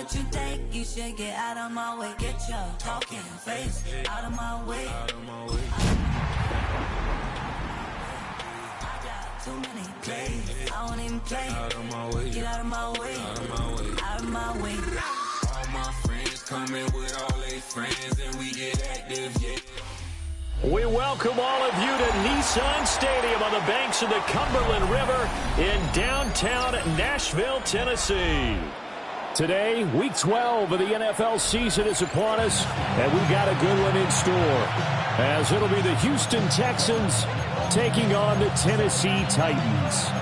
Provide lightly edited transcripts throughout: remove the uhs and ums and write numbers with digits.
what you think. You should get out of my way. Get your talking face out of my way. I got too many plays. I won't even play. Out of my way. Get out of my way. Out of my way. Out of my way. All my friends coming with all their friends, and we get active, yeah. We welcome all of you to Nissan Stadium on the banks of the Cumberland River in downtown Nashville, Tennessee. Today, Week 12 of the NFL season is upon us, and we've got a good one in store, as it'll be the Houston Texans taking on the Tennessee Titans.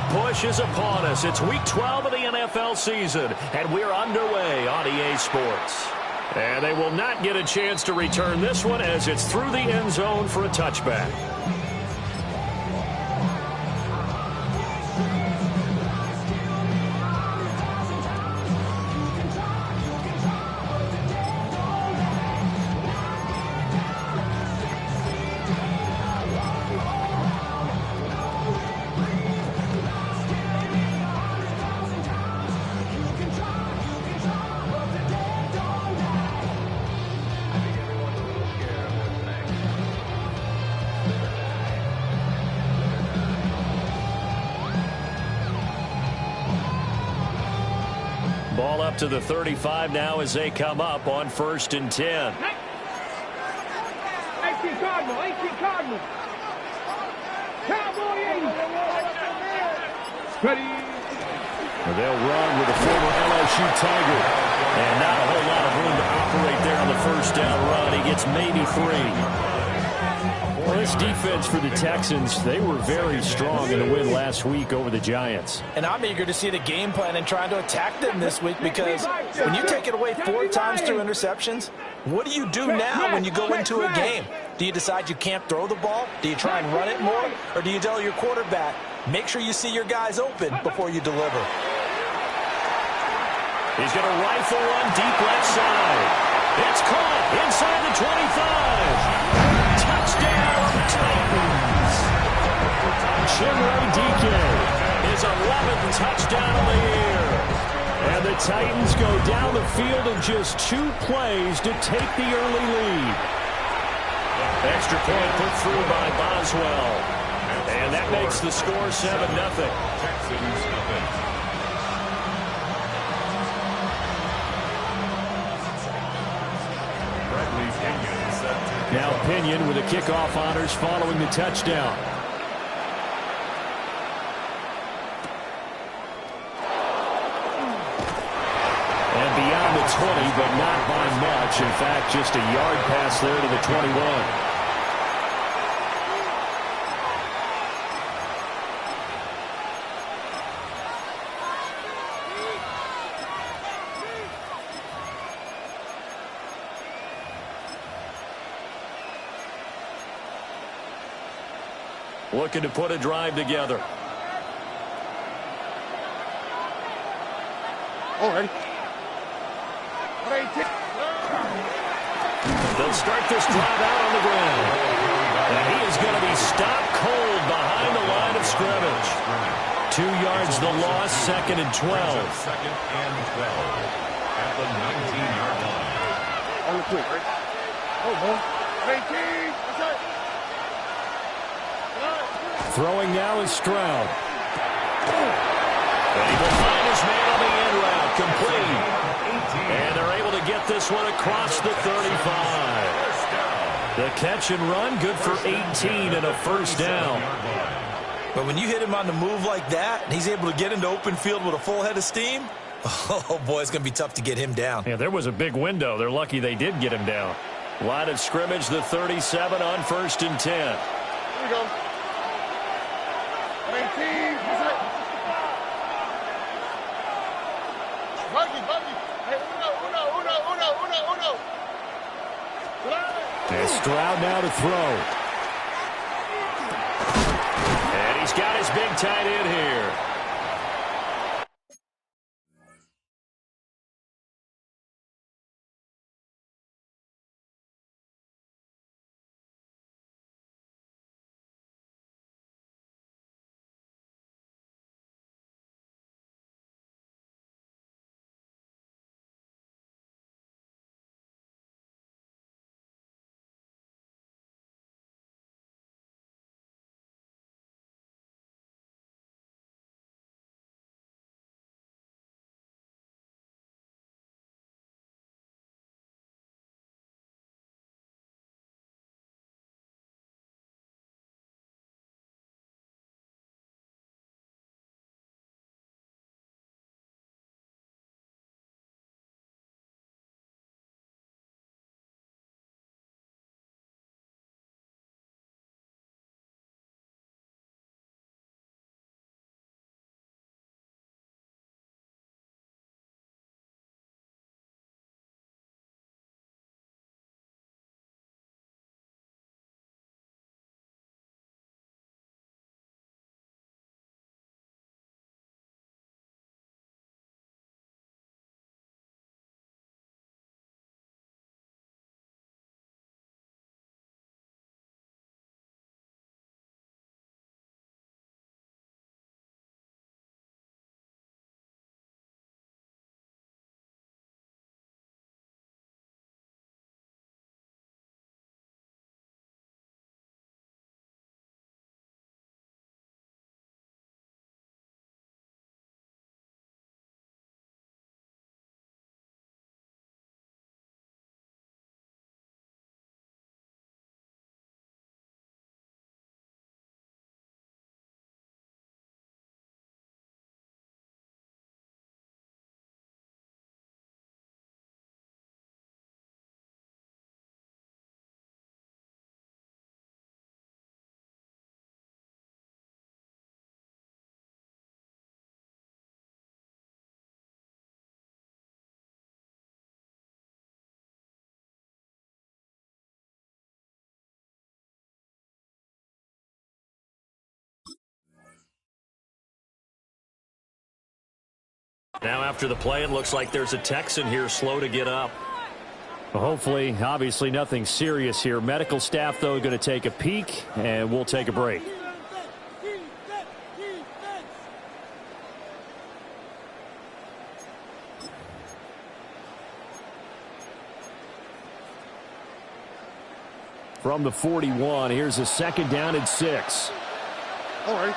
Push is upon us. It's Week 12 of the NFL season, and we're underway on EA Sports. And they will not get a chance to return this one as it's through the end zone for a touchback. Ball up to the 35 now as they come up on 1st and 10. 18 Cardinal, 18 Cardinal. Cowboy 80. Ready. They'll run with the former LSU Tiger. And not a whole lot of room to operate there on the first down run. He gets maybe 3. Well, this defense for the Texans, they were very strong in the win last week over the Giants. And I'm eager to see the game plan and trying to attack them this week, because when you take it away 4 times through interceptions, what do you do now when you go into a game? Do you decide you can't throw the ball? Do you try and run it more? Or do you tell your quarterback, make sure you see your guys open before you deliver? He's going to rifle one deep left side. It's caught inside the 25. Touchdown, Titans. Chimere DK, his 11th touchdown of the year. And the Titans go down the field in just 2 plays to take the early lead. Extra point put through by Boswell. And that makes the score 7-0. Texans nothing. Now Pinion with the kickoff honors following the touchdown. And beyond the 20, but not by much. In fact, just a yard pass there to the 21. Looking to put a drive together. All right. They'll start this drive out on the ground. And he is going to be stopped cold behind the line of scrimmage. 2 yards the loss, 2nd and 12. 2nd and 12 at the 19-yard line. On the quick, right? Oh, man. 18. That's right. Throwing now is Stroud. And he will find his man on the end route, complete. And they're able to get this one across the 35. The catch and run, good for 18 and a first down. But when you hit him on the move like that, and he's able to get into open field with a full head of steam, oh, boy, it's going to be tough to get him down. Yeah, there was a big window. They're lucky they did get him down. Line of scrimmage, the 37 on 1st and 10. Here we go. 19. That's right. Buggy. Hey, uno. And Stroud now to throw. And he's got his big tight end here. Now after the play, it looks like there's a Texan here slow to get up. Well, hopefully, obviously nothing serious here. Medical staff, though, going to take a peek, and we'll take a break. From the 41, here's a 2nd down and 6. All right.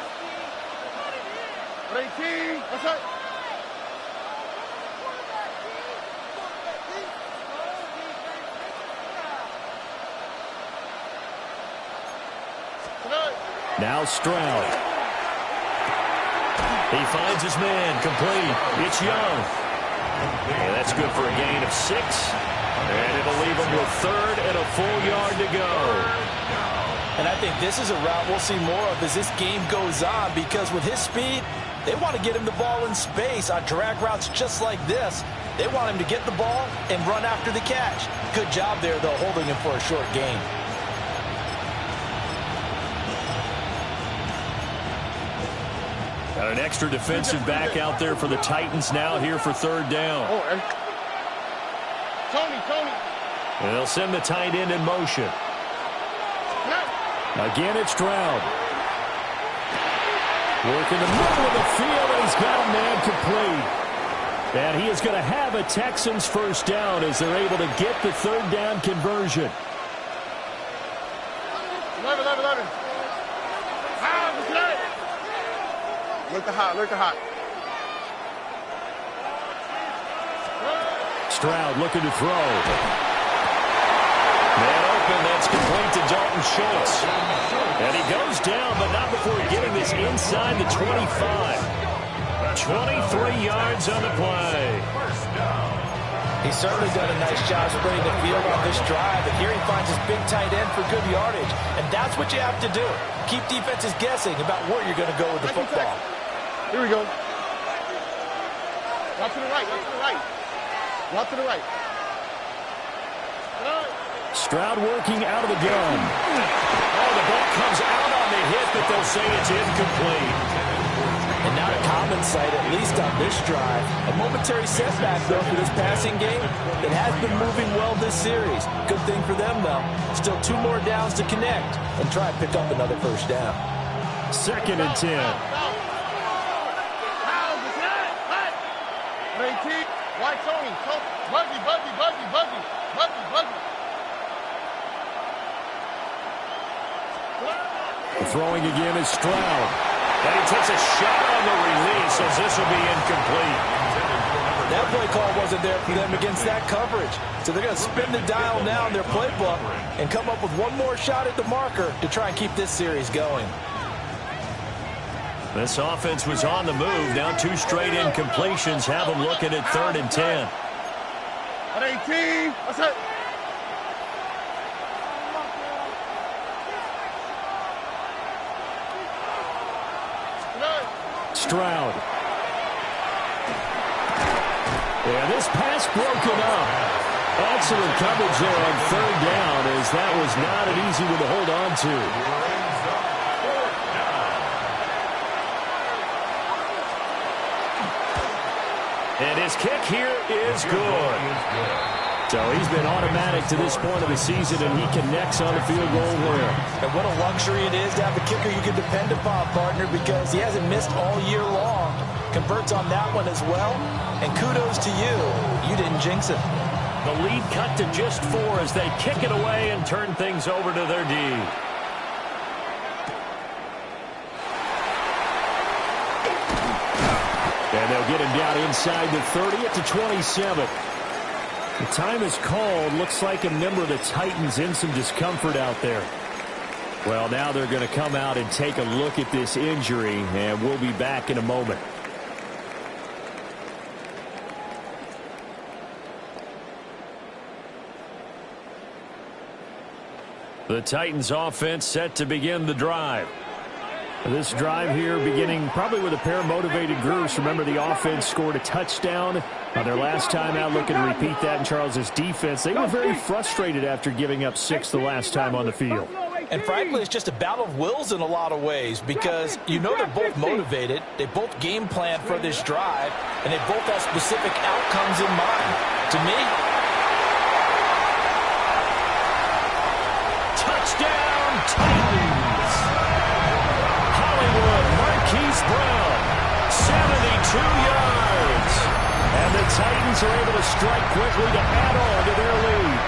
18. What's up? Now Stroud. He finds his man, complete. It's Young. And that's good for a gain of 6. And it'll leave him with 3rd and a full yard to go. And I think this is a route we'll see more of as this game goes on, because with his speed, they want to get him the ball in space on drag routes just like this. They want him to get the ball and run after the catch. Good job there, though, holding him for a short gain. Got an extra defensive back out there for the Titans now here for 3rd down. Oh, and Tony. And they'll send the tight end in motion. Again, it's Stroud. Working the middle of the field, and he's got a man complete. And he is going to have a Texans 1st down as they're able to get the 3rd down conversion. 11. Look the hot. Stroud looking to throw. Man open, that's complete to Dalton Schultz. And he goes down, but not before getting this inside the 25. 23 yards on the play. He's certainly done a nice job spreading the field on this drive, and here he finds his big tight end for good yardage. And that's what you have to do. Keep defenses guessing about where you're going to go with the football. Here we go. Walk to the right. Walk to the right. Stroud working out of the gun. Oh, the ball comes out on the hit, but they'll say it's incomplete. And not a common sight, at least on this drive. A momentary setback, though, for this passing game that has been moving well this series. Good thing for them, though. Still 2 more downs to connect and try and pick up another 1st down. 2nd and 10. 18. Why Tony? Buggy. Throwing again is Stroud. And he takes a shot on the release as this will be incomplete. That play call wasn't there for them against that coverage. So they're going to spin the dial now in their playbook and come up with 1 more shot at the marker to try and keep this series going. This offense was on the move. Now 2 straight incompletions have them looking at 3rd and 10. 18. What's that? Stroud. Yeah, this pass broken up. Excellent coverage there on 3rd down, as that was not an easy one to hold on to. And his kick here is good. So he's been automatic to this point of the season, and he connects on the field goal there. And what a luxury it is to have a kicker you can depend upon, partner, because he hasn't missed all year long. Converts on that one as well. And kudos to you. You didn't jinx it. The lead cut to just 4 as they kick it away and turn things over to their D. And they'll get him down inside the 30 at the 27. The time is called. Looks like a member of the Titans in some discomfort out there. Well, now they're going to come out and take a look at this injury, and we'll be back in a moment. The Titans offense set to begin the drive. This drive here beginning probably with a pair of motivated groups. Remember, the offense scored a touchdown their last time out. Looking to repeat that in Charles's defense. They were very frustrated after giving up 6 the last time on the field. And frankly, it's just a battle of wills in a lot of ways because you know they're both motivated. They both game plan for this drive, and they both have specific outcomes in mind. To me, touchdown Titans! Hollywood Marquise Brown, 72 yards. And the Titans are able to strike quickly to add on to their lead.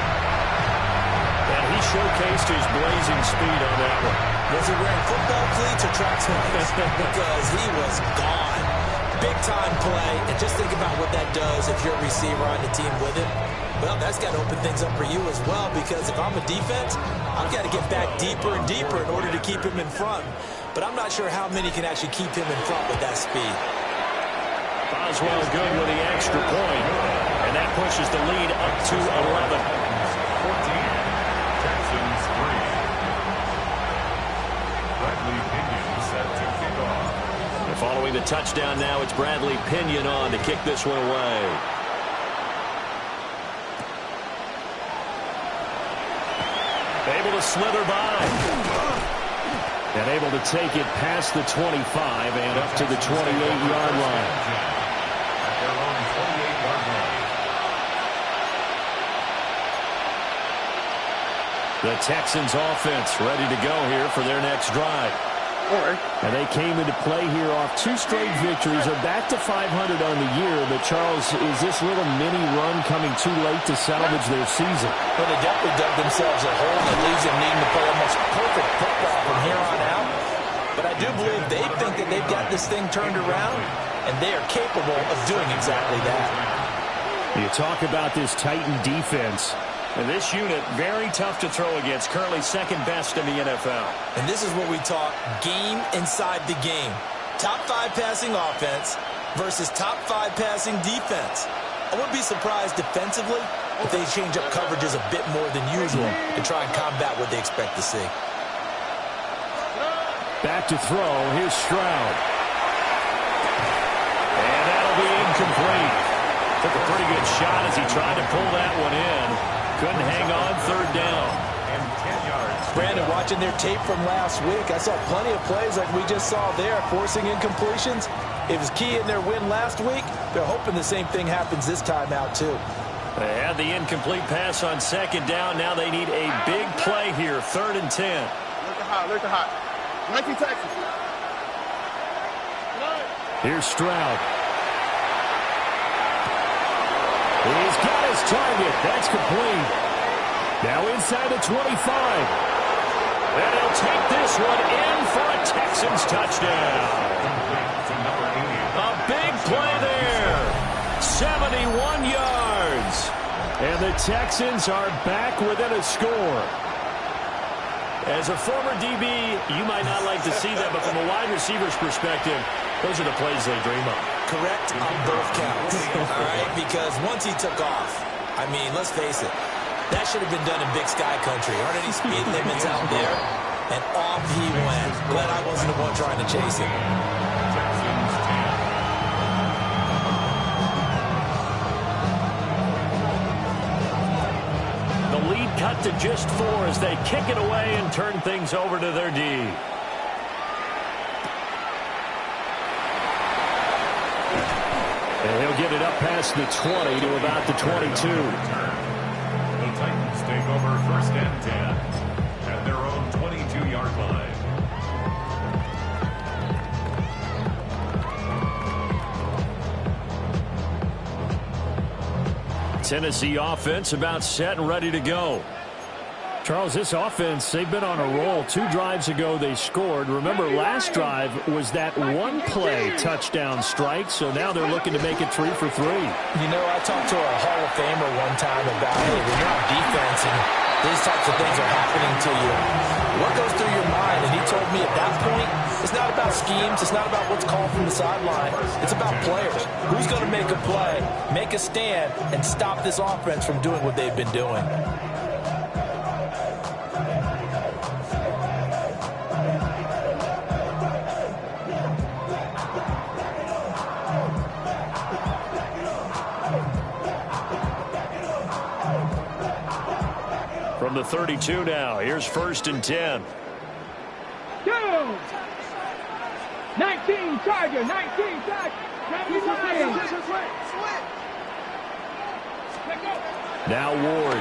And he showcased his blazing speed on that one. Was he wearing football cleats or track sneakers? Because he was gone. Big-time play. And just think about what that does if you're a receiver on the team with him. Well, that's got to open things up for you as well because if I'm a defense, I've got to get back deeper and deeper in order to keep him in front. But I'm not sure how many can actually keep him in front with that speed. Boswell good with the extra point. And that pushes the lead up to 11. 14. Texans 3. Bradley Pinion set to kick off. And following the touchdown now, it's Bradley Pinion on to kick this one away. Able to slither by. And able to take it past the 25 and up to the 28-yard line. At their own 28-yard line. The Texans offense ready to go here for their next drive. And they came into play here off 2 straight victories. They're back to 500 on the year. But, Charles, is this little mini run coming too late to salvage their season? Well, they definitely dug themselves a hole that leaves them needing to play almost perfect football from here on out. But I do believe they think that they've got this thing turned around, and they are capable of doing exactly that. You talk about this Titan defense. And this unit, very tough to throw against, currently second best in the NFL. And this is what we talk game inside the game. Top 5 passing offense versus top 5 passing defense. I wouldn't be surprised defensively if they change up coverages a bit more than usual to try and combat what they expect to see. Back to throw. Here's Stroud. And that'll be incomplete. Took a pretty good shot as he tried to pull that one in. Couldn't hang on, third down. And 10 yards. Brandon, watching their tape from last week, I saw plenty of plays like we just saw there, forcing incompletions. It was key in their win last week. They're hoping the same thing happens this time out, too. They had the incomplete pass on second down. Now they need a big play here, 3rd and 10. Look at hot. 19 Texas. Here's Stroud. He's got his target. That's complete. Now inside the 25. And he'll take this one in for a Texans touchdown. A big play there. 71 yards. And the Texans are back within a score. As a former DB, you might not like to see that, but from a wide receiver's perspective, those are the plays they dream of. Correct on both counts, all right? Because once he took off, I mean, let's face it, that should have been done in Big Sky Country. Aren't any speed limits out there? And off he went. Glad I wasn't the one trying to chase him. Texans 10. The lead cut to just 4 as they kick it away and turn things over to their D. And he'll get it up past the 20 to about the 22. The Titans take over 1st and 10 at their own 22-yard line. Tennessee offense about set and ready to go. Charles, this offense, they've been on a roll. 2 drives ago they scored. Remember, last drive was that one-play touchdown strike, so now they're looking to make it 3 for 3. You know, I talked to a Hall of Famer one time about, hey, when you're on defense and these types of things are happening to you, what goes through your mind? And he told me at that point, it's not about schemes, it's not about what's called from the sideline. It's about players. Who's going to make a play, make a stand, and stop this offense from doing what they've been doing? From From the 32 now, here's 1st and 10. Go! 19 Tiger, 19 Tiger. Now Ward.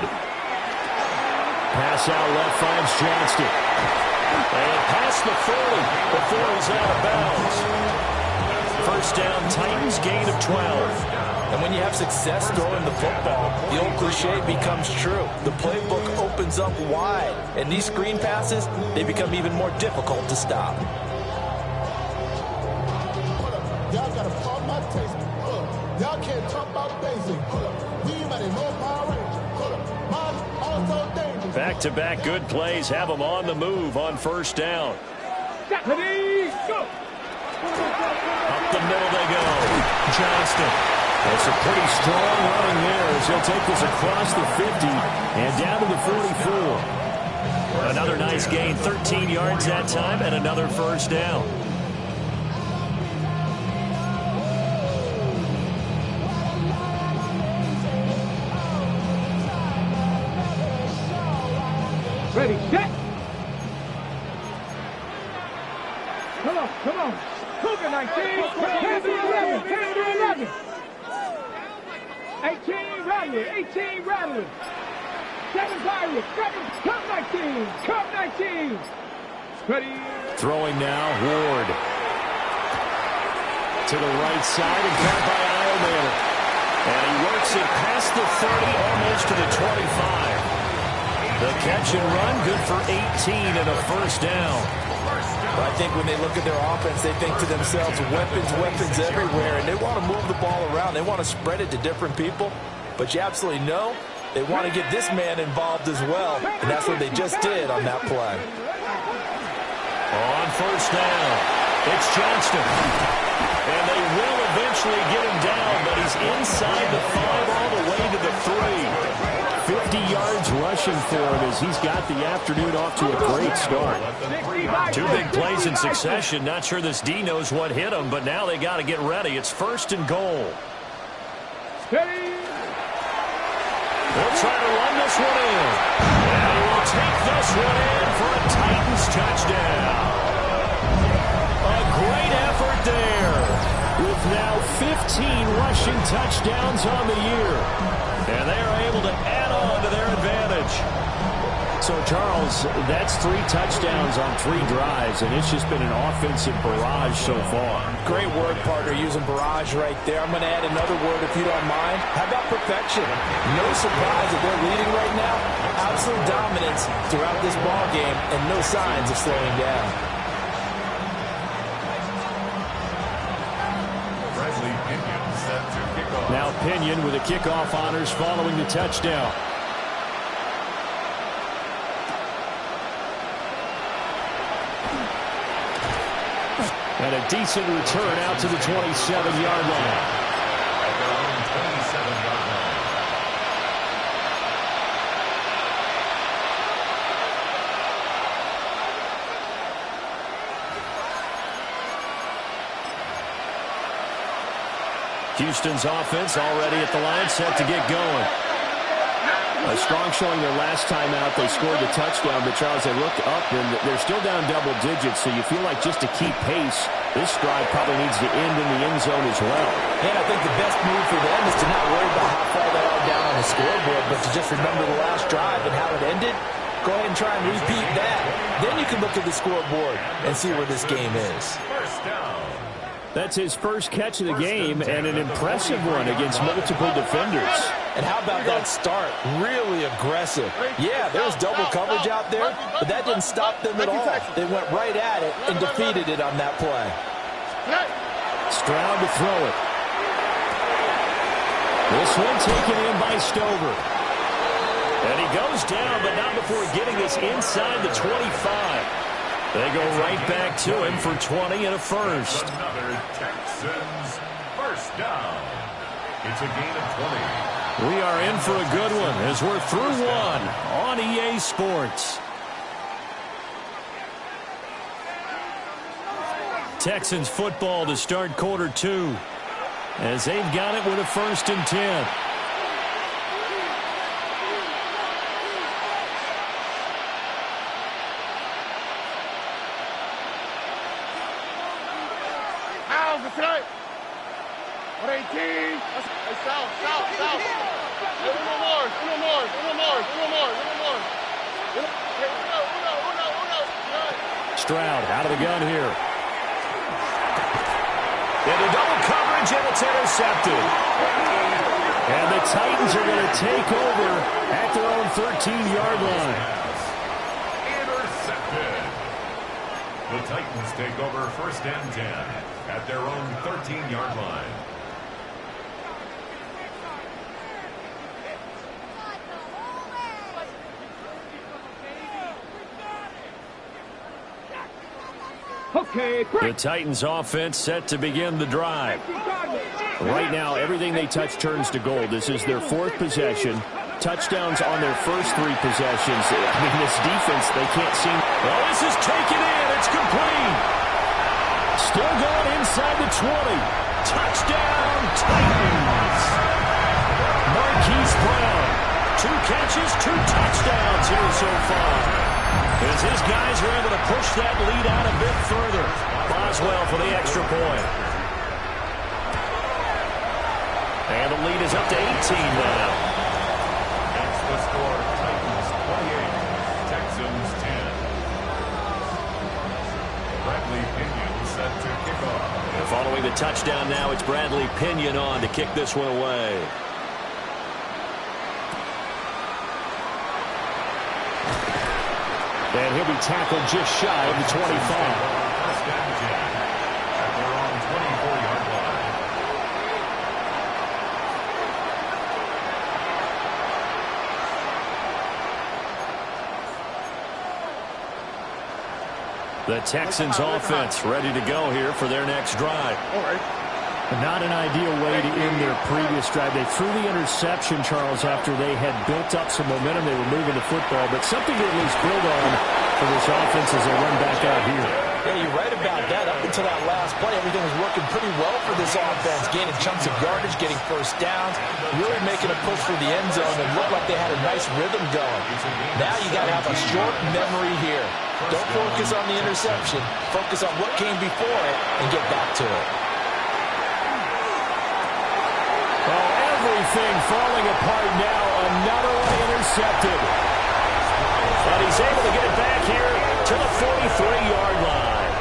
Pass out left finds Johnston. And past the 40 before he's out of bounds. 1st down, Titans, gain of 12. And when you have success throwing the football, the old cliche becomes true. The playbook opens up wide, and these screen passes, they become even more difficult to stop. Y'all got to follow my taste. Y'all can't talk about basic. We ain't no power. Back-to-back good plays have them on the move on 1st down. Ready, go! Up the middle they go. Johnston. That's a pretty strong running there as he'll take this across the 50 and down to the 44. Another nice gain, 13 yards that time, and another 1st down. Ready, set. Come on, come on. Cougar 19, 10 to 11, 10 to 11. 18 Rattler, 18 Rattler. 7 Pirates, 7, come 19, come 19. Ready. Throwing now, Ward. To the right side and caught by Ironman. And he works it past the 30, almost to the 25. The catch and run, good for 18 and a 1st down. But I think when they look at their offense, they think to themselves, weapons, weapons everywhere, and they want to move the ball around. They want to spread it to different people. But you absolutely know they want to get this man involved as well, and that's what they just did on that play. On 1st down, it's Johnston. And they will eventually get him down, but he's inside the 5 all the way to the 3. 50 yards rushing for him as he's got the afternoon off to a great start. 2 big plays in succession. Not sure this D knows what hit him, but now they got to get ready. It's 1st and goal. They'll try to run this one in. And he will take this one in for a Titans touchdown. A great effort there, with now 15 rushing touchdowns on the year. And they are able to add on to their advantage. So, Charles, that's 3 touchdowns on 3 drives, and it's just been an offensive barrage so far. Great word, partner, using barrage right there. I'm going to add another word, if you don't mind. How about perfection? No surprise that they're leading right now. Absolute dominance throughout this ball game, and no signs of slowing down. Now Pinion with the kickoff honors following the touchdown. And a decent return out to the 27-yard line. Houston's offense already at the line, set to get going. A strong showing their last time out. They scored the touchdown, but Charles, they looked up, and they're still down double digits, so you feel like just to keep pace, this drive probably needs to end in the end zone as well. And I think the best move for them is to not worry about how far they are down on the scoreboard, but to just remember the last drive and how it ended. Go ahead and try and repeat that. Then you can look at the scoreboard and see where this game is. That's his first catch of the game, and an impressive one against multiple defenders. And how about that start? Really aggressive. Yeah, there was double coverage out there, but that didn't stop them at all. They went right at it and defeated it on that play. Stroud to throw it. This one taken in by Stover. And he goes down, but not before getting this inside the 25. They go right back to him for 20 and a first. Another Texans first down. It's a gain of 20. We are in for a good one as we're through one on EA Sports. Texans football to start Q2 as they've got it with a 1st and 10. Alva tonight. 118. Hey, south. Hey, uno more. Stroud out of the gun here. Into double coverage, and it's intercepted. And the Titans are going to take over at their own 13-yard line. Intercepted. The Titans take over 1st and 10 at their own 13-yard line. Okay, The Titans offense set to begin the drive. Right now, everything they touch turns to gold. This is their 4th possession. Touchdowns on their first 3 possessions. I mean, this defense, they can't seem... Oh, this is taken in. It's complete. Still going inside the 20. Touchdown, Titans. Marquise Brown. 2 catches, 2 touchdowns here so far. As his guys are able to push that lead out a bit further. Boswell for the extra point. And the lead is up to 18 now. That's the score. Titans 28, Texans 10. Bradley Pinion set to kick off. And following the touchdown now, it's Bradley Pinion on to kick this one away. And he'll be tackled just shy of the 25. 1st and 10 at their own 24-yard line. The Texans offense ready to go here for their next drive. Not an ideal way to end their previous drive. They threw the interception, Charles, after they had built up some momentum. They were moving the football, but something to at least build on for this offense as they run back out here. Yeah, you're right about that. Up until that last play, everything was working pretty well for this offense. Gaining chunks of yardage, getting first downs, really making a push for the end zone, and looked like they had a nice rhythm going. Now you got to have a short memory here. Don't focus on the interception. Focus on what came before it and get back to it. Everything falling apart now. Another one intercepted. And he's able to get it back here to the 43-yard line.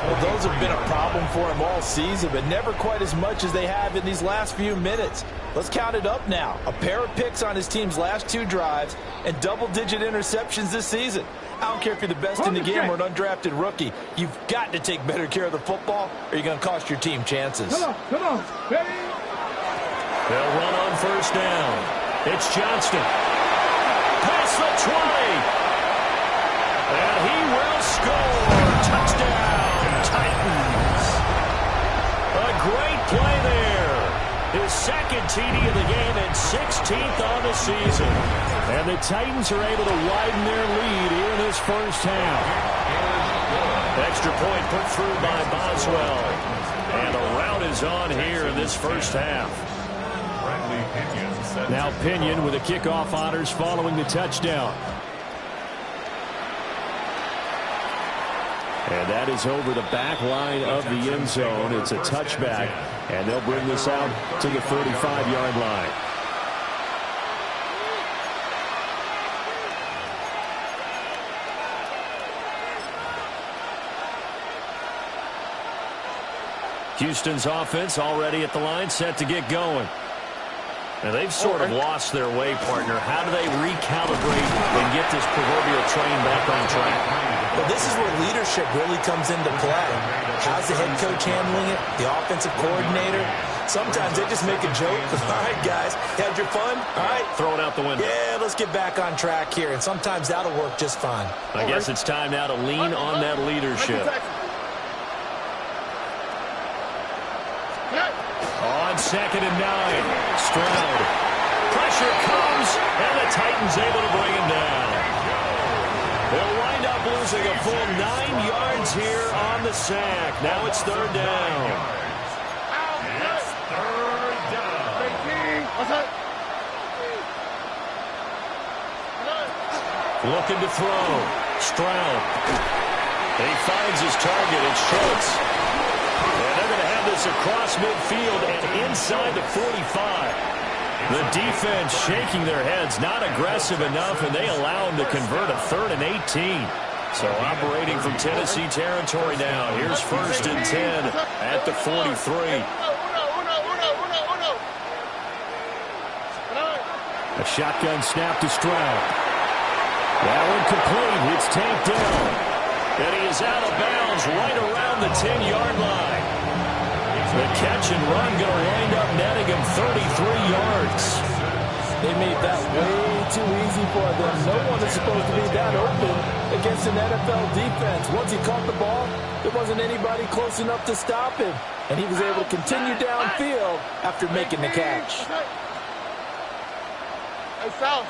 Well, those have been a problem for him all season, but never quite as much as they have in these last few minutes. Let's count it up now. A pair of picks on his team's last 2 drives and double-digit interceptions this season. I don't care if you're the best in the game or an undrafted rookie. You've got to take better care of the football or you're going to cost your team chances. Come on. Ready? They'll run on first down. It's Johnston. Past the 20. And he will score. Touchdown, Titans. A great play there. His 2nd TD of the game and 16th on the season. And the Titans are able to widen their lead here in this first half. Extra point put through by Boswell. And a rout is on here in this first half. Now Pinion with the kickoff honors following the touchdown. And that is over the back line of the end zone. It's a touchback. And they'll bring this out to the 35-yard line. Houston's offense already at the line, set to get going. And they've sort of lost their way, partner. How do they recalibrate and get this proverbial train back on track? Well, this is where leadership really comes into play. How's the head coach handling it? The offensive coordinator? Sometimes they just make a joke. All right, guys, had your fun? All right. Throw it out the window. Yeah, let's get back on track here. And sometimes that'll work just fine. I guess it's time now to lean on that leadership. On 2nd and 9, Stroud. Pressure comes, and the Titans able to bring him down. They'll wind up losing a full 9 yards here on the sack. Now it's 3rd down. It's 3rd down. Looking to throw. Stroud. He finds his target. It's Schultz. And they're going to have this across midfield and inside the 45. The defense shaking their heads, not aggressive enough, and they allow him to convert a 3rd and 18. So operating from Tennessee territory now. Here's 1st and 10 at the 43. A shotgun snap to Stroud. That one complete. It's tanked down. And he is out of bounds right around the 10-yard line. The catch and run going to wind up netting him 33 yards. They made that way too easy for them. No one is supposed to be that open against an NFL defense. Once he caught the ball, there wasn't anybody close enough to stop him. And he was able to continue downfield after making the catch. Hey, south.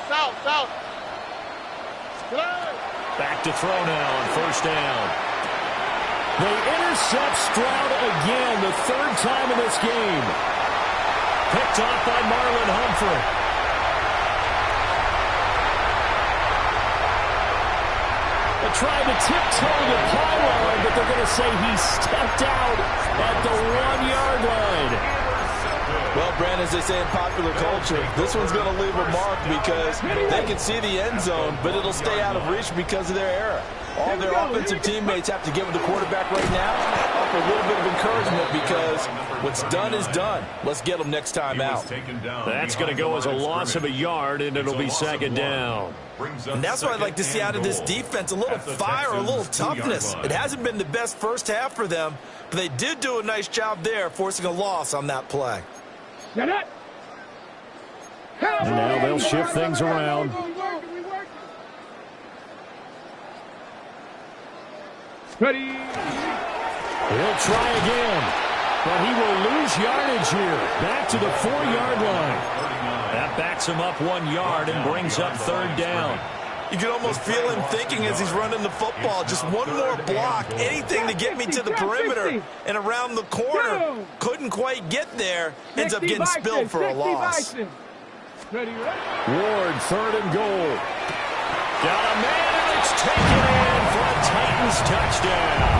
Back to throw now on 1st down. They intercept Stroud again, the 3rd time in this game. Picked off by Marlon Humphrey. They tried to tiptoe the pylon, but they're going to say he stepped out at the 1-yard line. Well, Brandon, as they say in popular culture, this one's going to leave a mark because they can see the end zone, but it'll stay out of reach because of their error. All their offensive teammates have to give the quarterback right now offer a little bit of encouragement because what's done is done. Let's get them next time out. That's going to go as a loss of a yard, and it'll be 2nd down. And that's what I'd like to see out of this defense, a little fire, a little toughness. It hasn't been the best first half for them, but they did do a nice job there, forcing a loss on that play. And now they'll shift things around. Ready. He'll try again, but he will lose yardage here. Back to the 4-yard line. That backs him up 1 yard and brings up 3rd down. You can almost feel him thinking as he's running the football. Just one more block, anything to get me to the perimeter and around the corner. Couldn't quite get there. Ends up getting spilled for a loss. Ward, 3rd and goal. Got a man, and it's taken in for a Titans touchdown.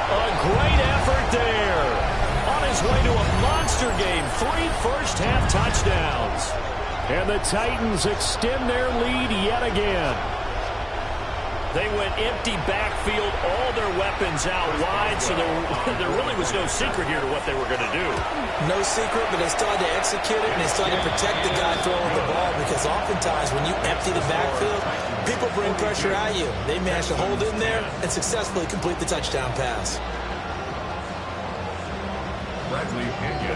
A great effort there. On his way to a monster game, 3 first-half touchdowns. And the Titans extend their lead yet again. They went empty backfield, all their weapons out wide, so there really was no secret here to what they were going to do. No secret, but they still had to execute it, and they still had to protect the guy throwing the ball, because oftentimes when you empty the backfield, people bring pressure at you. They managed to hold in there and successfully complete the touchdown pass.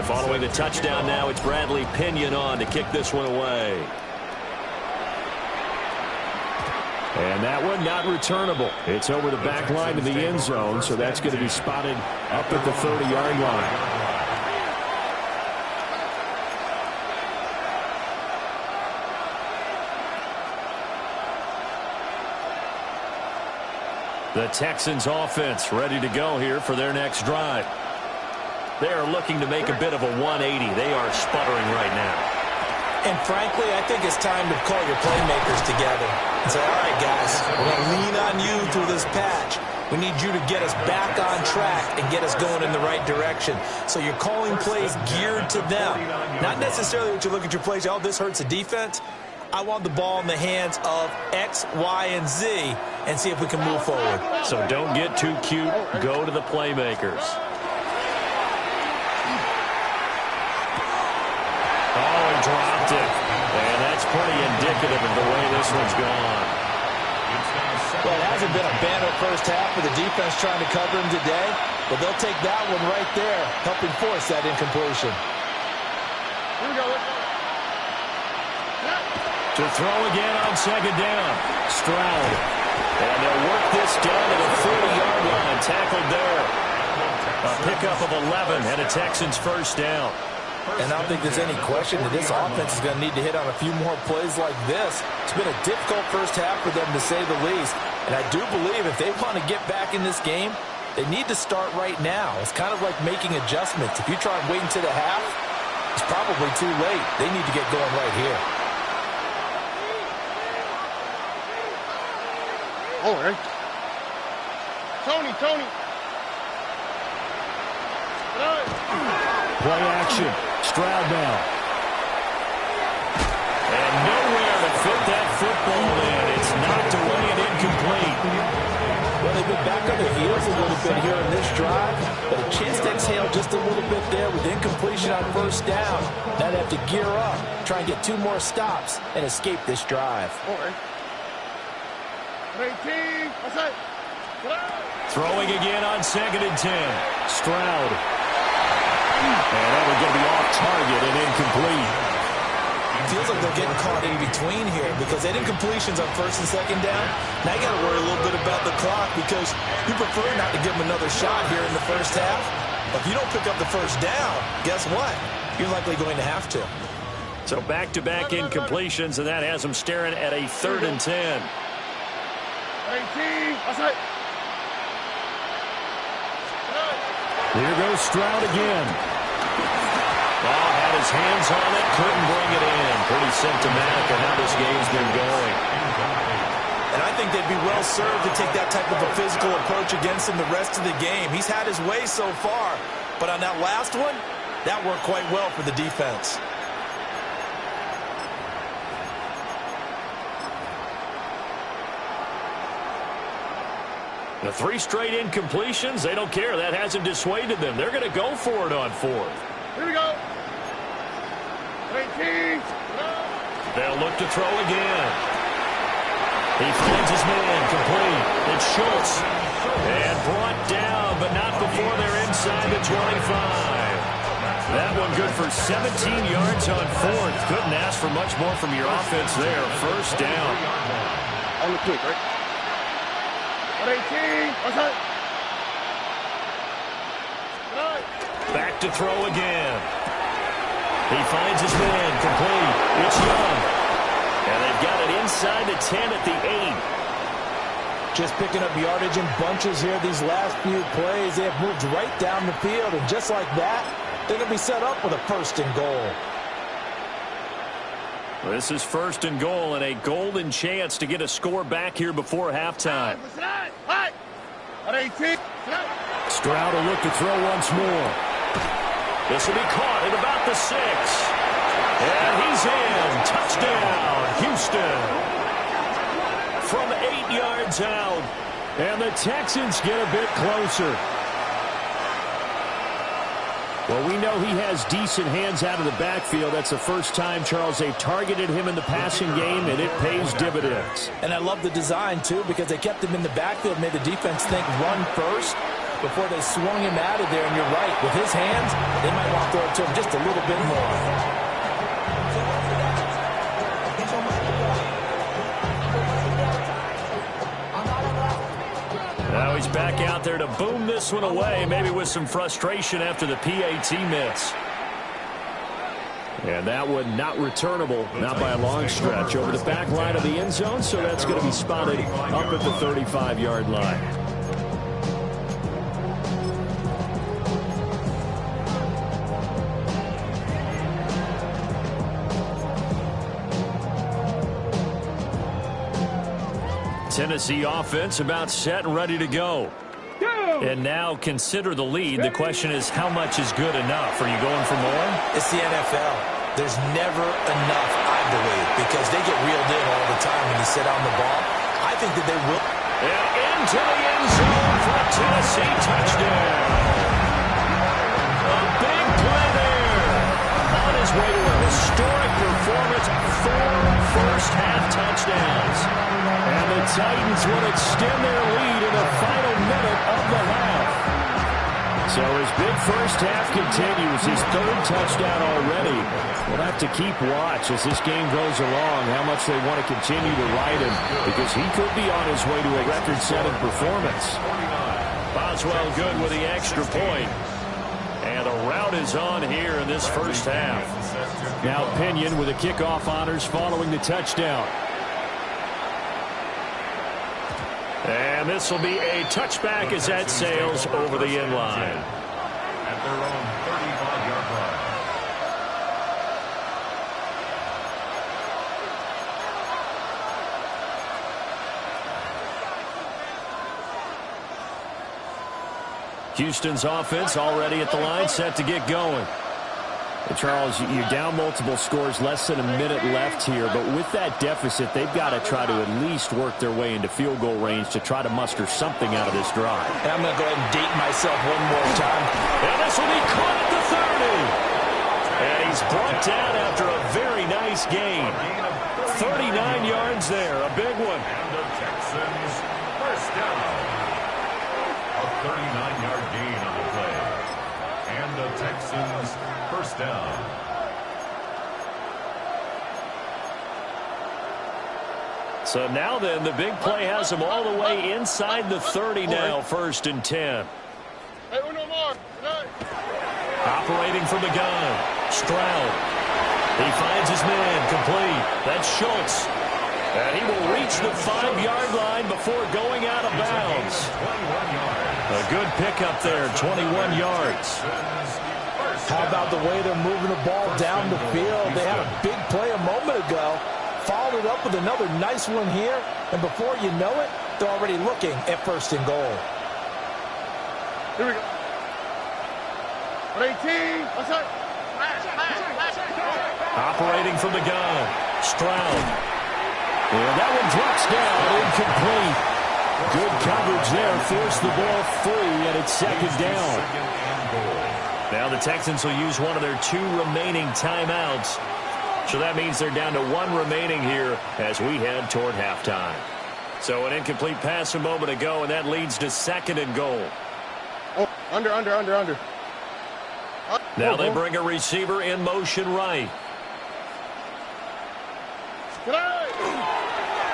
Following the touchdown now, it's Bradley Pinion on to kick this one away. And that one not returnable. It's over the back line to the end zone, so that's going to be spotted up at the 30-yard line. The Texans offense ready to go here for their next drive. They are looking to make a bit of a 180. They are sputtering right now. And frankly, I think it's time to call your playmakers together and say, all right, guys, we're going to lean on you through this patch. We need you to get us back on track and get us going in the right direction. So you're calling plays geared to them. Not necessarily what you look at your plays, oh, this hurts the defense. I want the ball in the hands of X, Y, and Z and see if we can move forward. So don't get too cute. Go to the playmakers. Oh, he dropped it. And that's pretty indicative of the way this one's gone. Well, it hasn't been a banner first half for the defense trying to cover him today, but they'll take that one right there, helping force that incompletion. Here we go. To throw again on 2nd down. Stroud. And they'll work this down to the 40-yard line. Tackled there. A pickup of 11 and a Texans first down. And I don't think there's any question that this offense is going to need to hit on a few more plays like this. It's been a difficult first half for them, to say the least. And I do believe if they want to get back in this game, they need to start right now. It's kind of like making adjustments. If you try and wait until the half, it's probably too late. They need to get going right here. All right. Tony. Play action. Stroud now. And nowhere to fit that football in. It's knocked away and incomplete. Well, they've been back on their heels a little bit here in this drive, but a chance to exhale just a little bit there with incompletion on first down. Now they have to gear up, try and get 2 more stops, and escape this drive. Throwing again on 2nd and 10. Stroud. And that one going to be off target and incomplete. Feels like they're getting caught in between here because they did incompletions on 1st and 2nd down. Now you got to worry a little bit about the clock because you prefer not to give them another shot here in the first half. But if you don't pick up the first down, guess what? You're likely going to have to. So back-to-back incompletions, and that has them staring at a 3rd and 10. Here goes Stroud again. Ball had his hands on it, couldn't bring it in. Pretty symptomatic of how this game's been going. And I think they'd be well served to take that type of a physical approach against him the rest of the game. He's had his way so far, but on that last one, that worked quite well for the defense. The 3 straight incompletions, they don't care. That hasn't dissuaded them. They're going to go for it on 4th. Here we go. 18. They'll look to throw again. He finds his man complete. It's Schultz. And brought down, but not before they're inside the 25. That one good for 17 yards on 4th. Couldn't ask for much more from your offense there. First down. On the quick, right? 18. Back to throw again. He finds his man complete. It's Young. And they've got it inside the 10 at the 8. Just picking up yardage in bunches here these last few plays. They have moved right down the field, and just like that, they're going to be set up with a 1st and goal. This is 1st and goal and a golden chance to get a score back here before halftime. Stroud will look to throw once more. This will be caught at about the 6. And he's in. Touchdown, Houston. From 8 yards out. And the Texans get a bit closer. Well, we know he has decent hands out of the backfield. That's the first time, Charles, they've targeted him in the passing game, and it pays dividends. And I love the design, too, because they kept him in the backfield, made the defense think run first before they swung him out of there. And you're right, with his hands, they might want to throw it to him just a little bit more. Now he's back out there to boom this one away, maybe with some frustration after the PAT miss. And that one not returnable, not by a long stretch, over the back line of the end zone, so that's going to be spotted up at the 35-yard line. Tennessee offense about set and ready to go. And now consider the lead. The question is, how much is good enough? Are you going for more? It's the NFL. There's never enough, I believe, because they get reeled in all the time when you sit on the ball. I think that they will. And into the end zone for a Tennessee touchdown. A big play there. On his way to a historic performance, 4 first-half touchdowns. And the Titans will extend their lead in the final minute of the half. So his big first half continues, his 3rd touchdown already. We'll have to keep watch as this game goes along, how much they want to continue to ride him, because he could be on his way to a record-setting performance. Boswell good with the extra point. And the rout is on here in this first half. Now Pinion with the kickoff honors following the touchdown. And this will be a touchback as that sails over the end line. At their own 35-yard line. Houston's offense already at the line, set to get going. And Charles, you're down multiple scores, less than a minute left here. But with that deficit, they've got to try to at least work their way into field goal range to try to muster something out of this drive. And I'm going to go ahead and date myself one more time. And this will be caught at the 30. And he's brought down after a very nice gain. 39 yards there, a big one. And the Texans first down. A 39-yard gain on the play. And the Texans first down. So now then, the big play has him all the way inside the 30 now, 1st and 10. Operating from the gun, Stroud. He finds his man, complete. That's Schultz. And he will reach the 5-yard line before going out of bounds. A good pickup there, 21 yards. How about the way they're moving the ball down the field? They had a big play a moment ago. Followed it up with another nice one here. And before you know it, they're already looking at 1st and goal. Here we go. 18. What's up? Operating from the gun, Stroud. And that one drops down, incomplete. Good coverage there, forced the ball free, and it's 2nd down. Now the Texans will use one of their 2 remaining timeouts. So that means they're down to 1 remaining here as we head toward halftime. So an incomplete pass a moment ago, and that leads to 2nd and goal. Oh, under. Now they bring a receiver in motion right.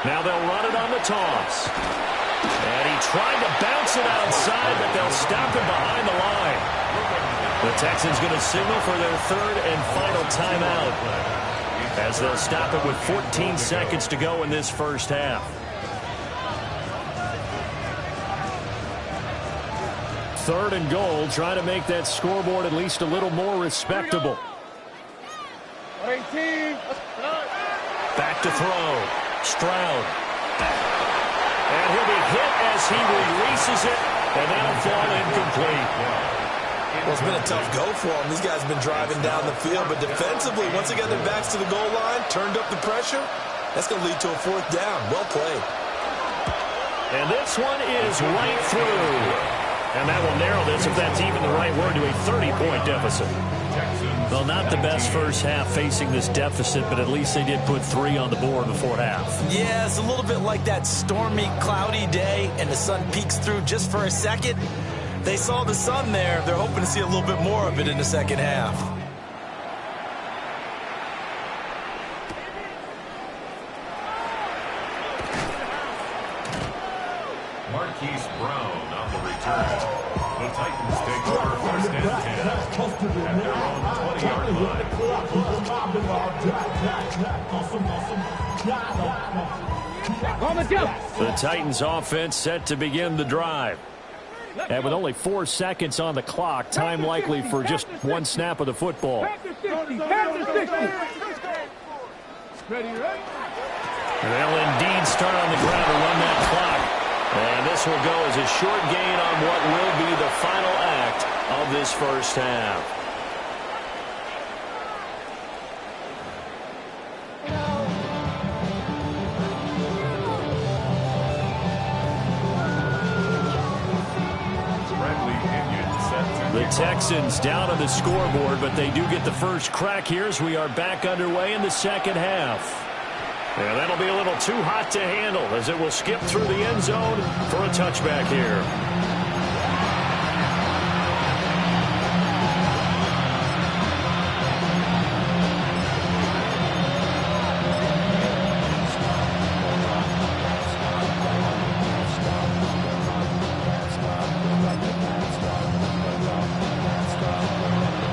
Now they'll run it on the toss. And he tried to bounce it outside, but they'll stop him behind the line. The Texans going to signal for their 3rd and final timeout, as they'll stop it with 14 seconds to go in this first half. 3rd and goal, trying to make that scoreboard at least a little more respectable. 18. Back to throw. Stroud. And he'll be hit as he releases it, and that'll fall incomplete. Well, it's been a tough go for them. These guys have been driving down the field, but defensively, once they got their backs to the goal line, turned up the pressure, that's going to lead to a 4th down. Well played. And this one is right through. And that will narrow this, if that's even the right word, to a 30-point deficit. Well, not the best first half facing this deficit, but at least they did put 3 on the board before half. Yeah, it's a little bit like that stormy, cloudy day, and the sun peeks through just for a second. They saw the sun there. They're hoping to see a little bit more of it in the 2nd half. Marquise Brown on the return. The Titans take over 1st and 10 at their own 20-yard line. The Titans offense set to begin the drive. And with only 4 seconds on the clock, time likely for just 1 snap of the football. They'll indeed start on the ground to run that clock. And this will go as a short gain on what will be the final act of this first half. The Texans down on the scoreboard, but they do get the first crack here as we are back underway in the 2nd half. And that'll be a little too hot to handle as it will skip through the end zone for a touchback here.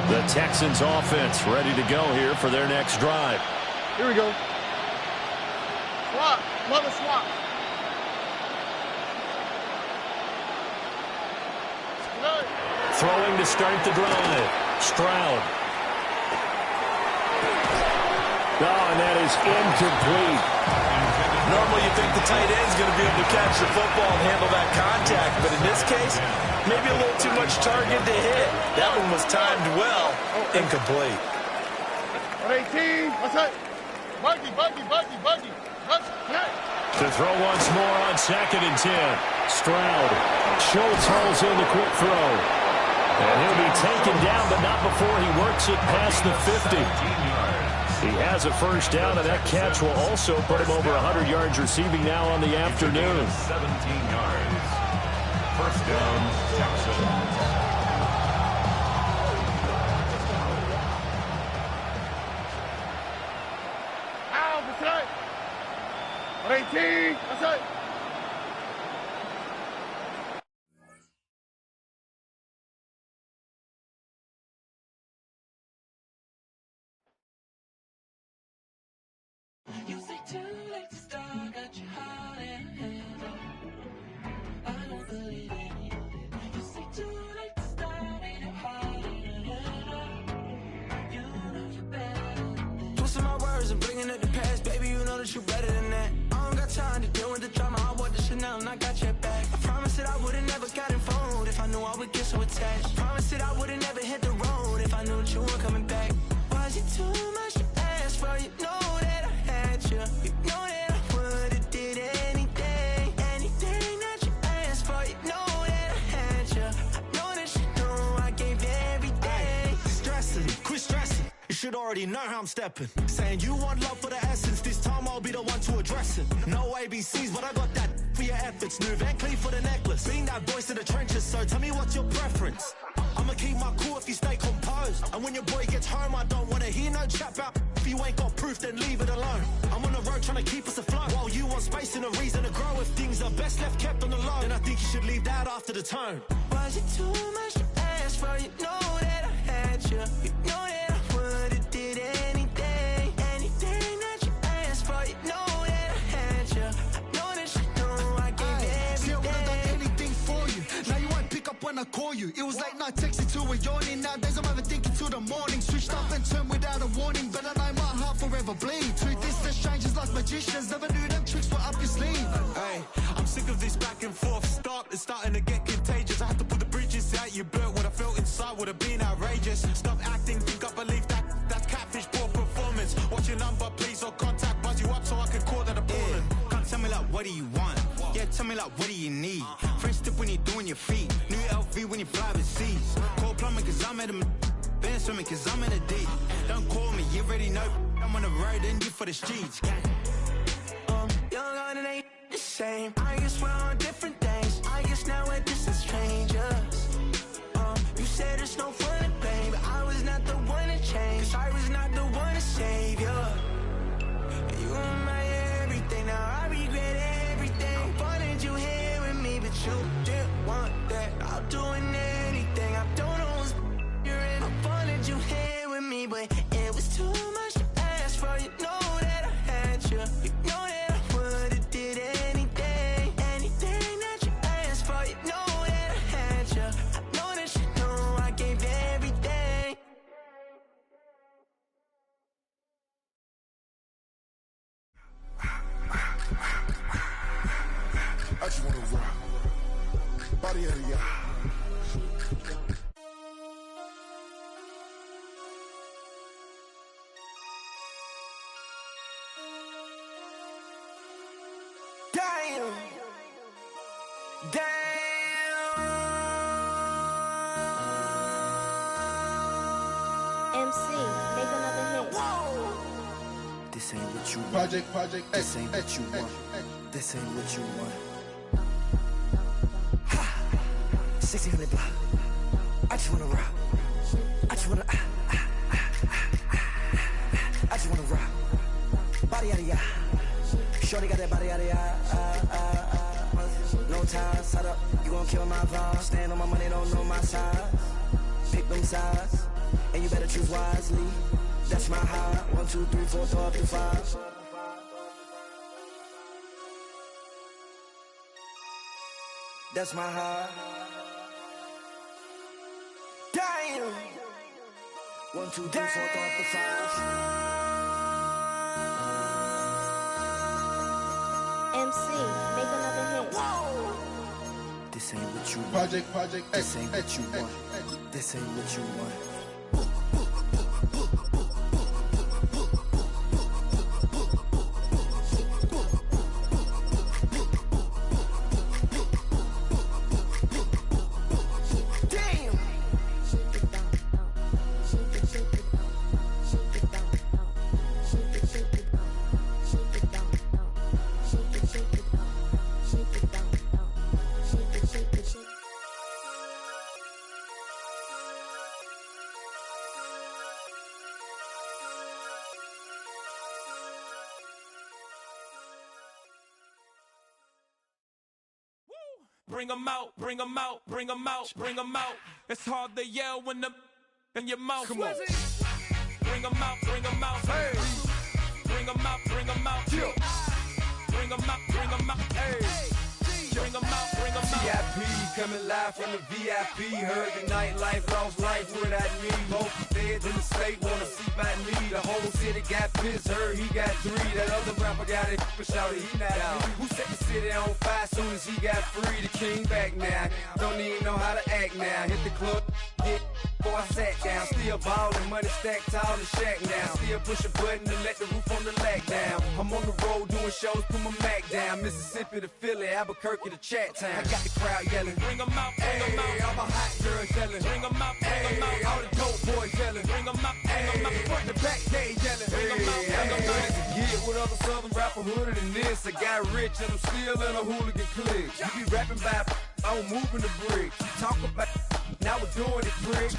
The Texans offense ready to go here for their next drive. Here we go. Swap. Another swap. Throwing to start the drive. Stroud. Oh, and that is incomplete. Normally you think the tight end's going to be able to catch the football and handle that contact, but in this case, maybe a little too much target to hit. That one was timed well, incomplete. 18, what's that? Buggy. To throw once more on 2nd and 10. Stroud. Schultz hauls in the quick throw. And he'll be taken down, but not before he works it past the 50. He has a first down, and that catch will also put him over 100 yards receiving now on the afternoon. 17 yards. First down, Texans. Out, what's that? 18, what's that? You say too late to start, got your heart in hand. I don't believe any of it. You say too late to start, ain't your heart in hand. You know you're better than that. Twisting my words and bringing up the past, baby, you know that you're better than that. I don't got time to deal with the drama, I bought the Chanel and I got your back. I promise that I would've never gotten phoned if I knew I would get so attached. I promise that I would've never hit the road if I knew that you weren't coming back. Was it too much to ask for? You know that I had you. You know that I would've did anything that you asked for. You know that I had you. I know that you know I gave everything. Stressing, quit stressing. You should already know how I'm stepping. Saying you want love for the essence. This time I'll be the one to address it. No ABCs, but I got that for your efforts. New Van Cleef for the necklace. Being that voice in the trenches, so tell me what's your preference. I'ma keep my cool if you stay composed. And when your boy gets home, I don't wanna hear no chat about. If you ain't got proof, then leave it alone. I'm on the road trying to keep us afloat. While you want space and a reason to grow. If things are best left kept on the low, then I think you should leave that after the tone. Was it too much to ask for? You know that I had you. You know that I would've did anything that you asked for. You know that I had you. I know that you know I gave everything. See, I would've done anything for you. Now you won't pick up when I call you. It was late night texting till we're yawning. Nowadays I'm overthinking till the morning. Switched up and turned without a warning, but I know my heart forever bleed. Truth is, the strangers like magicians. Never knew them tricks were up your sleeve. Hey, I'm sick of this back and forth. It's starting to get contagious. I had to put the bridges out you built. What I felt inside would have been outrageous. Stop acting, think I believe that's catfish, poor performance. Watch your number, please, or contact, buzz you up so I can call that appalling. Can't tell me like, what do you want? Yeah, tell me like, what do you need? French tip when you're doing your feet. New LV when you fly overseas. Call plumbing cause I'm at a been swimming cause I'm in a deep. Don't call me, you already know. I'm on the road and you for the streets. Young on it ain't the same. I guess we're on different things. I guess now we're distant strangers. You said there's no fun and pain, but I was not the one to change. Cause I was not the one to save you. And you were my everything. Now I regret everything. I wanted you here with me, but you didn't want that. I'm doing anything. I don't know what's you're in. I wanted you here with me, but it was too much to ask for. You know that I had you. You know that I would've did anything that you asked for. You know that I had you. I know that you know I gave everything. I just wanna rock. Body of the year. Damn. MC, make another hit. This ain't what you want. Project This X, ain't what you want. X. This ain't what you want. Ha! 1600 block. I just wanna rock. I just wanna I just wanna rock. Body out of ya. Shorty got that body out of ya. No time, set up. You gon' kill my vibe. Stand on my money, don't know my size. Pick them sides, and you better choose wisely. That's my high. 1, 2, 3, 4, throw up to 5. That's my high. Damn. 1, 2, 3, 4, throw up to 5. MC, make another hit. This ain't what you want. Project, This ain't what you want. This ain't what you want. Bring 'em out, bring 'em out, bring 'em out, bring 'em out. It's hard to yell when the in your mouth. Come on. Bring 'em out, bring 'em out. Hey. Bring 'em out, bring 'em out. Yeah. Bring 'em out, bring 'em out. Hey. Bring 'em out, bring 'em out. VIP coming live from the VIP. Heard the nightlife, lost life without me. Both feds in the state wanna see by me. The whole city got pissed, heard he got 3. That other rapper got it, but shouted he not out. Who set the city on fire soon as he got free? The king back now, don't even know how to act now. Hit the club, hit. Before I sat down, still ballin', money stacked tall and shack now. Still push a button to let the roof on the lag down. I'm on the road doing shows, put my Mac down. Mississippi to Philly, Albuquerque to Chat Town. I got the crowd yelling, bring 'em out, bring 'em out. All my hot girls yelling, bring 'em out, bring 'em out. All the dope boys yelling, bring 'em out, bring 'em out. Front to back, they yelling, bring 'em out, bring 'em out. Get with other southern rapper hooded than this. I got rich and I'm still in a hooligan clique. You be rapping by, I'm moving the bricks. Talk about, now we're doing it, bricks.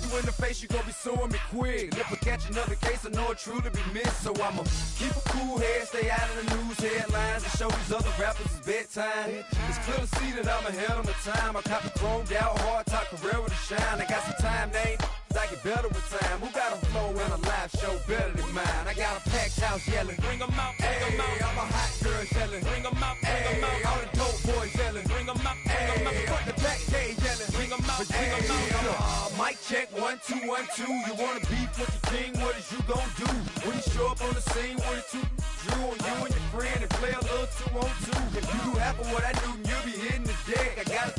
You in the face, you gon' be suing me quick. If I catch another case, I know it truly be missed. So I'ma keep a cool head, stay out of the news headlines, and show these other rappers it's bedtime. It's clear to see that I'm ahead of my time. I cop the chromed out, hard top career with a shine. I got some time, name. I get better with time. Who got a flow and a live show better than mine? I got a packed house yelling, bring 'em out, bring 'em out. All my hot girls yelling, bring 'em out, bring 'em out. All the dope boys yelling, bring 'em out, bring 'em out. Front the back, they yelling, bring 'em out, bring 'em out. Mic check, 1 2 1 2. You wanna beef with the king? What is you gon' do when you show up on the scene with a 2 Drew on you and your friend and play a little 2 on 2? If you do half of what I do, you'll be hitting the deck. I got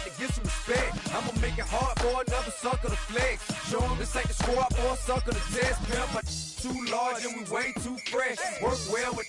to get some respect. I'ma make it hard for another sucker to flex. Show 'em this ain't the squad for a sucker to test. Pimp, my too large and we way too fresh. Work well with.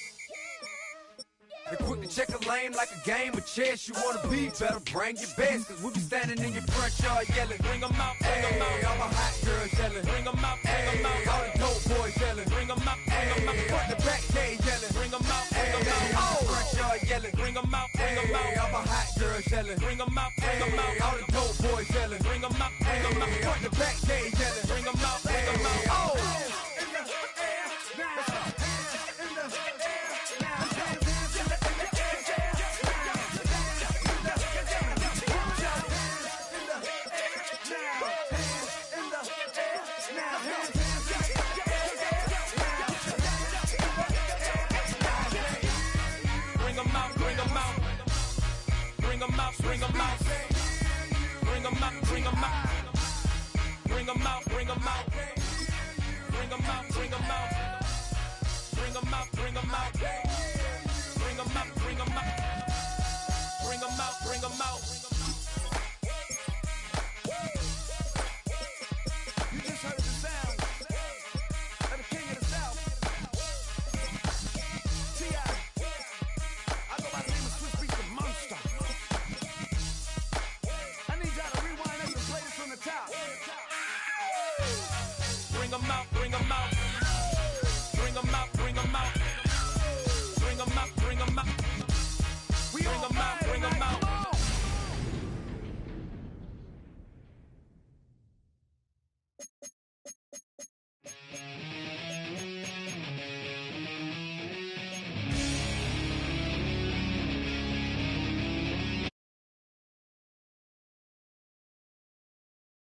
And quick to check a lane like a game of chess. You wanna be better, bring your best. Cause we be standing in your front yard yelling, bring 'em out, bring 'em out. All my hot girls yelling, bring 'em out, bring 'em out. All the dope boys yelling, bring 'em out, bring 'em out. Front the back, they yelling, bring 'em out, bring 'em out. All the front yard yelling, bring 'em out, bring 'em out. All my hot girls yelling, bring 'em out, bring 'em out. All the dope boys yelling, bring 'em out, bring 'em out. Front the back, they yelling, bring 'em out, bring 'em out. Oh! Bring 'em out, bring 'em out. Bring 'em out, bring 'em out. Bring 'em out, bring 'em out. Bring 'em out, bring 'em out. Bring 'em out, bring 'em out. Bring 'em out, bring 'em out. Bring 'em out, bring 'em out. You just heard the sound of the king of the South. T.I. I go by the name of Swiss Beats the Monster. I need y'all to rewind this and play this from the top. Bring 'em out, bring 'em out. Bring 'em out, bring 'em out. Bring 'em out, bring 'em out. Bring 'em out, bring 'em out.